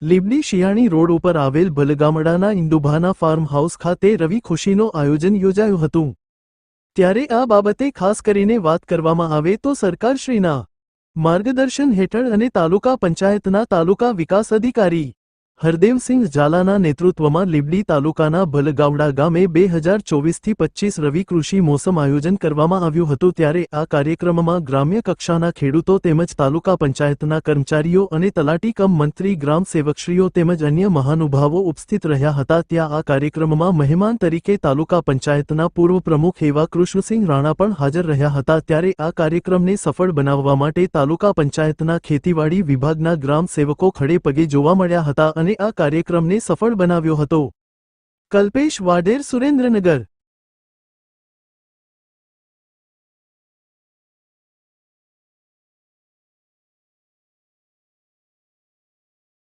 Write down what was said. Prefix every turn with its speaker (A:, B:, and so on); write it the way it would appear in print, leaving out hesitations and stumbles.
A: Limbdi શિયાળી road ઉપર આવેલ ભલગામડાના ઇન્દુભાના farm house ખાતે રવિ ખુશીનું આયોજન યોજાયું હતું। ત્યારે આ બાબતે ખાસ કરીને વાત કરવામાં આવે તો સરકારશ્રીના માર્ગદર્શન હેઠળ અને તાલુકા પંચાયતના તાલુકા વિકાસ અધિકારી હરદેવસિંહ ઝાલાના નેતૃત્વમાં લીંબડી તાલુકાના ભલગામડા ગામે 2024થી 25 રવિ કૃષિ મોસમ આયોજન કરવામાં આવ્યું હતું। ત્યારે આ કાર્યક્રમમાં ગ્રામ્ય કક્ષાના ખેડૂતો તેમજ તાલુકા પંચાયતના કર્મચારીઓ અને તલાટી કમ મંત્રી ગ્રામ સેવકશ્રીઓ તેમજ અન્ય મહાનુભાવો ઉપસ્થિત રહ્યા હતા। ત્યાં આ કાર્યક્રમમાં મહેમાન તરીકે તાલુકા પંચાયતના પૂર્વ પ્રમુખ એવા કૃષ્ણસિંહ રાણા પણ હાજર રહ્યા હતા। ત્યારે આ કાર્યક્રમને સફળ બનાવવા માટે તાલુકા પંચાયતના ખેતીવાડી વિભાગના ગ્રામ સેવકો ખડે પગે જોવા મળ્યા હતા અને આ કાર્યક્રમને સફળ બનાવ્યો હતો। કલ્પેશ વાઢેર, સુરેન્દ્રનગર।